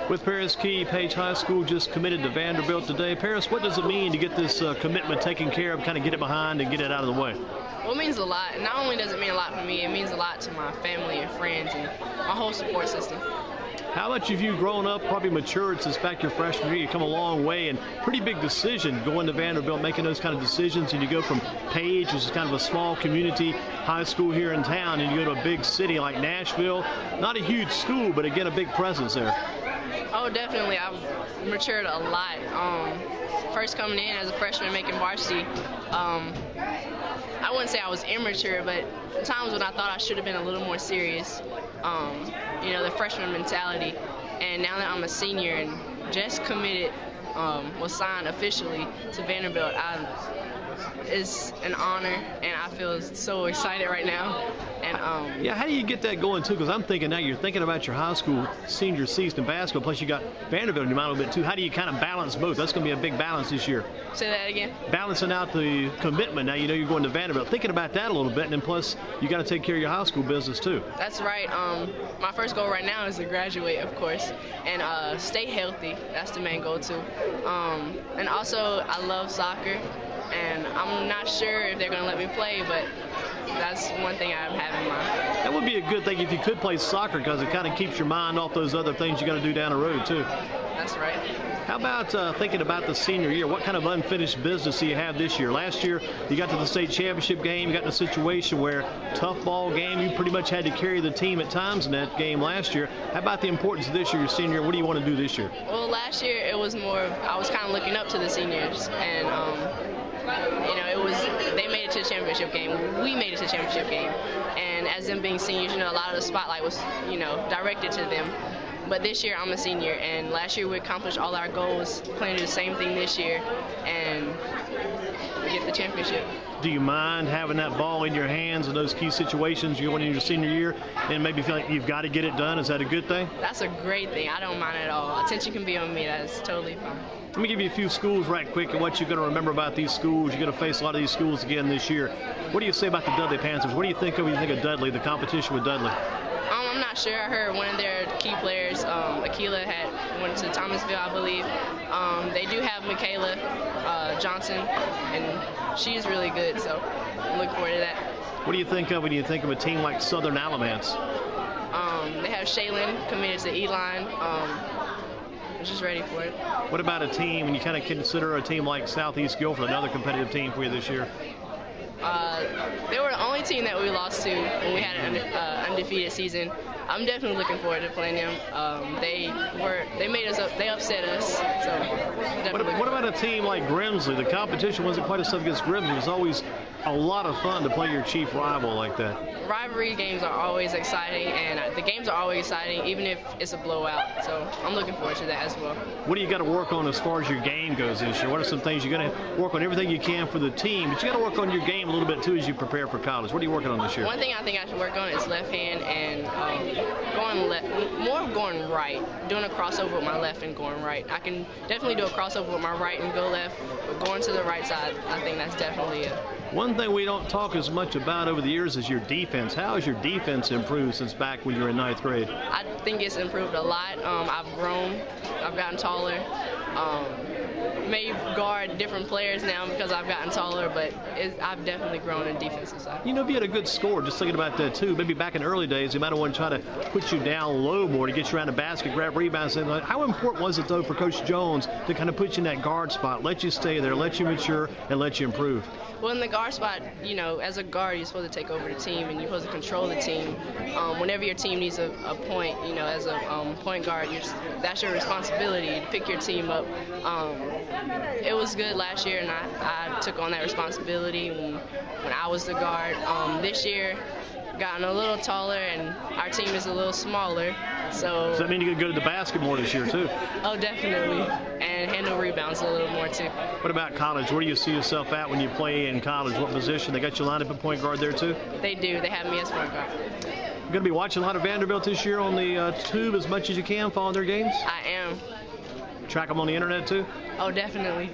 With Paris Kea, Page High School just committed to Vanderbilt today. Paris, what does it mean to get this commitment taken care of, kind of get it behind and get it out of the way? Well, it means a lot. Not only does it mean a lot for me, it means a lot to my family and friends and my whole support system. How much have you grown up, probably matured since back your freshman year? You've come a long way, and pretty big decision going to Vanderbilt, making those kind of decisions, and you go from Page, which is kind of a small community high school here in town, and you go to a big city like Nashville. Not a huge school, but again, a big presence there. Oh, definitely. I've matured a lot. First coming in as a freshman making varsity, I wouldn't say I was immature, but times when I thought I should have been a little more serious. You know, the freshman mentality. And now that I'm a senior and just committed, was signed officially to Vanderbilt, it's an honor, and I feel so excited right now. And yeah, how do you get that going too? Because I'm thinking now you're thinking about your high school senior season in basketball, plus you got Vanderbilt in your mind a little bit too. How do you kind of balance both? That's going to be a big balance this year. Say that again. Balancing out the commitment. Now you know you're going to Vanderbilt. Thinking about that a little bit, and then plus you got to take care of your high school business too. That's right. My first goal right now is to graduate, of course, and stay healthy. That's the main goal too. And also, I love soccer, and I'm not sure if they're going to let me play, but that's one thing I have in mind. That would be a good thing if you could play soccer, because it kind of keeps your mind off those other things you got to do down the road too. That's right. How about thinking about the senior year? What kind of unfinished business do you have this year? Last year, you got to the state championship game. You got in a situation where tough ball game. You pretty much had to carry the team at times in that game last year. How about the importance of this year, your senior year? What do you want to do this year? Well, last year it was more of, I was kind of looking up to the seniors, and you know, they made it to the championship game. We made it to the championship game, and as them being seniors, you know, a lot of the spotlight was, you know, directed to them. But this year I'm a senior, and last year we accomplished all our goals, planning to do the same thing this year and get the championship. Do you mind having that ball in your hands in those key situations you're going in your senior year and maybe feel like you've got to get it done? Is that a good thing? That's a great thing. I don't mind at all. Attention can be on me. That's totally fine. Let me give you a few schools right quick and what you're going to remember about these schools. You're going to face a lot of these schools again this year. What do you say about the Dudley Panthers? What do you think of when you think of Dudley, the competition with Dudley? I'm not sure. I heard one of their key players, Akila, went to Thomasville, I believe. They do have Michaela Johnson, and she's really good, so I'm looking forward to that. What do you think of when you think of a team like Southern Alamance? They have Shaylin committed to E-Line. I'm just ready for it. What about a team, and you kind of consider a team like Southeast Guilford, another competitive team for you this year? They were the only team that we lost to when we had an undefeated season. I'm definitely looking forward to playing them. They made us up. They upset us. So what about a team like Grimsley? The competition wasn't quite as tough against Grimsley. It was always a lot of fun to play your chief rival like that. Rivalry games are always exciting, and the games are always exciting, even if it's a blowout. So I'm looking forward to that as well. What do you got to work on as far as your game goes this year? What are some things you're going to work on? Everything you can for the team, but you got to work on your game a little bit too as you prepare for college. What are you working on this year? One thing I think I should work on is left hand and going left, more of going right, doing a crossover with my left and going right. I can definitely do a crossover with my right and go left, but going to the right side, I think that's definitely it. One thing we don't talk as much about over the years is your defense. How has your defense improved since back when you were in 9th grade? I think it's improved a lot. I've grown. I've gotten taller. May guard different players now because I've gotten taller, but I've definitely grown in defensive side. You know, if you had a good score, just thinking about that too, maybe back in the early days, they might have wanted to try to put you down low more to get you around the basket, grab rebounds. How important was it, though, for Coach Jones to kind of put you in that guard spot, let you stay there, let you mature, and let you improve? Well, in the guard spot, you know, as a guard, you're supposed to take over the team, and you're supposed to control the team. Whenever your team needs a point, you know, as a point guard, that's your responsibility to pick your team up. It was good last year, and I took on that responsibility when I was the guard. This year, gotten a little taller, and our team is a little smaller. So does that mean you can go to the basket more this year too? Oh, definitely, and handle rebounds a little more too. What about college? Where do you see yourself at when you play in college? What position? They got you lined up at point guard there too? They do. They have me as point guard. You're going to be watching a lot of Vanderbilt this year on the tube as much as you can, following their games? I am. Track them on the internet too? Oh, definitely.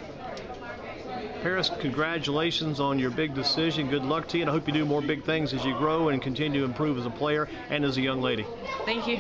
Paris, congratulations on your big decision. Good luck to you, and I hope you do more big things as you grow and continue to improve as a player and as a young lady. Thank you.